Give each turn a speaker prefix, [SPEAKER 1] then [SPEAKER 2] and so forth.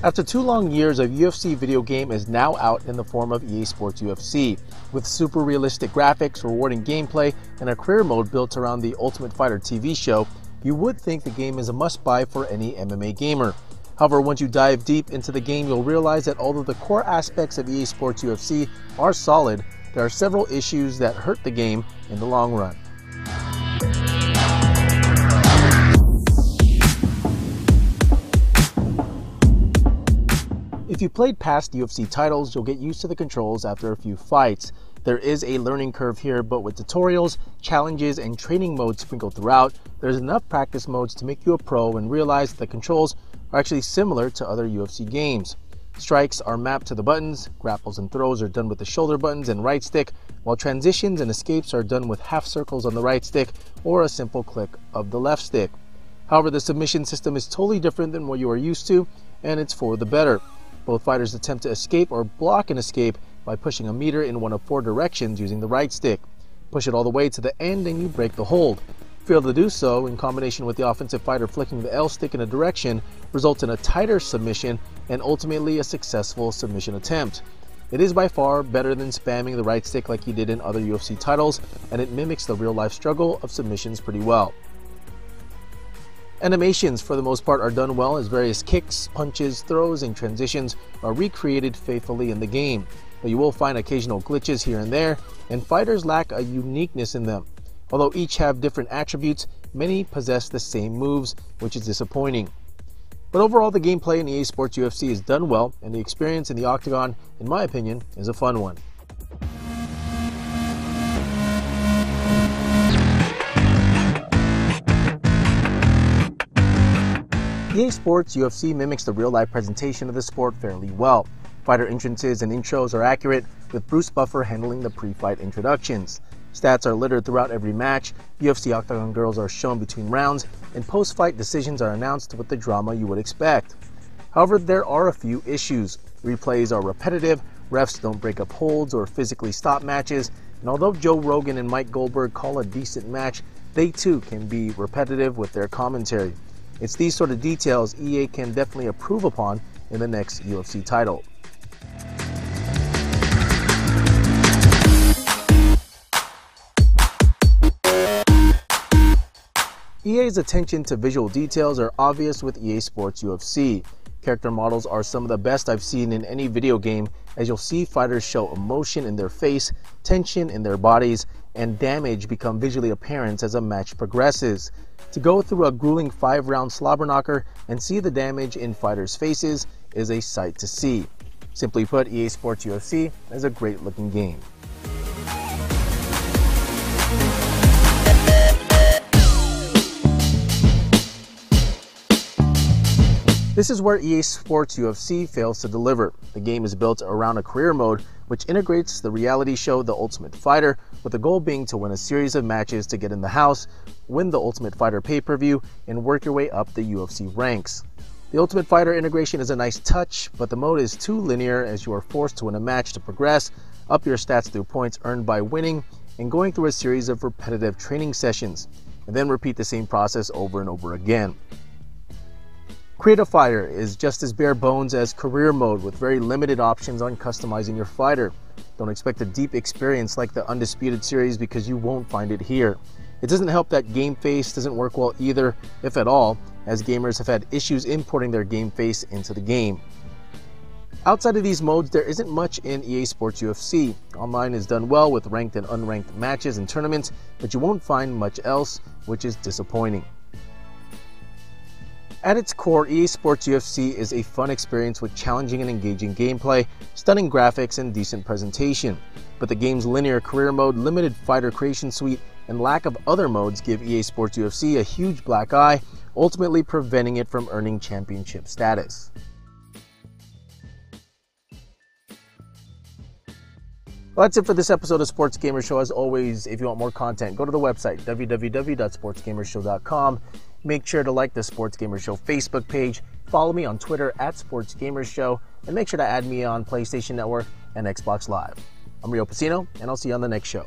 [SPEAKER 1] After 2 long years, a UFC video game is now out in the form of EA Sports UFC. With super realistic graphics, rewarding gameplay, and a career mode built around the Ultimate Fighter TV show, you would think the game is a must-buy for any MMA gamer. However, once you dive deep into the game, you'll realize that although the core aspects of EA Sports UFC are solid, there are several issues that hurt the game in the long run. If you played past UFC titles, you'll get used to the controls after a few fights. There is a learning curve here, but with tutorials, challenges, and training modes sprinkled throughout, there's enough practice modes to make you a pro and realize that the controls are actually similar to other UFC games. Strikes are mapped to the buttons, grapples and throws are done with the shoulder buttons and right stick, while transitions and escapes are done with half circles on the right stick or a simple click of the left stick. However, the submission system is totally different than what you are used to, and it's for the better. Both fighters attempt to escape or block an escape by pushing a meter in one of 4 directions using the right stick. Push it all the way to the end and you break the hold. Fail to do so, in combination with the offensive fighter flicking the L stick in a direction, results in a tighter submission and ultimately a successful submission attempt. It is by far better than spamming the right stick like you did in other UFC titles, and it mimics the real-life struggle of submissions pretty well. Animations, for the most part, are done well as various kicks, punches, throws, and transitions are recreated faithfully in the game, but you will find occasional glitches here and there, and fighters lack a uniqueness in them. Although each have different attributes, many possess the same moves, which is disappointing. But overall, the gameplay in EA Sports UFC is done well, and the experience in the Octagon, in my opinion, is a fun one. EA Sports UFC mimics the real-life presentation of the sport fairly well. Fighter entrances and intros are accurate, with Bruce Buffer handling the pre-fight introductions. Stats are littered throughout every match, UFC Octagon girls are shown between rounds, and post-fight decisions are announced with the drama you would expect. However, there are a few issues. Replays are repetitive, refs don't break up holds or physically stop matches, and although Joe Rogan and Mike Goldberg call a decent match, they too can be repetitive with their commentary. It's these sort of details EA can definitely improve upon in the next UFC title. EA's attention to visual details are obvious with EA Sports UFC. Character models are some of the best I've seen in any video game, as you'll see fighters show emotion in their face, tension in their bodies, and damage become visually apparent as a match progresses. To go through a grueling 5-round slobber knocker and see the damage in fighters' faces is a sight to see. Simply put, EA Sports UFC is a great looking game. This is where EA Sports UFC fails to deliver. The game is built around a career mode which integrates the reality show The Ultimate Fighter, with the goal being to win a series of matches to get in the house, win the Ultimate Fighter pay-per-view, and work your way up the UFC ranks. The Ultimate Fighter integration is a nice touch, but the mode is too linear as you are forced to win a match to progress, up your stats through points earned by winning, and going through a series of repetitive training sessions, and then repeat the same process over and over again. Create a Fighter is just as bare bones as career mode, with very limited options on customizing your fighter. Don't expect a deep experience like the Undisputed series because you won't find it here. It doesn't help that game face doesn't work well either, if at all, as gamers have had issues importing their game face into the game. Outside of these modes, there isn't much in EA Sports UFC. Online is done well with ranked and unranked matches and tournaments, but you won't find much else, which is disappointing. At its core, EA Sports UFC is a fun experience with challenging and engaging gameplay, stunning graphics, and decent presentation. But the game's linear career mode, limited fighter creation suite, and lack of other modes give EA Sports UFC a huge black eye, ultimately preventing it from earning championship status. Well, that's it for this episode of Sports Gamer Show. As always, if you want more content, go to the website, www.sportsgamershow.com. Make sure to like the Sports Gamer Show Facebook page, follow me on Twitter @SportsGamersShow, and make sure to add me on PlayStation Network and Xbox Live. I'm Rio Pacino, and I'll see you on the next show.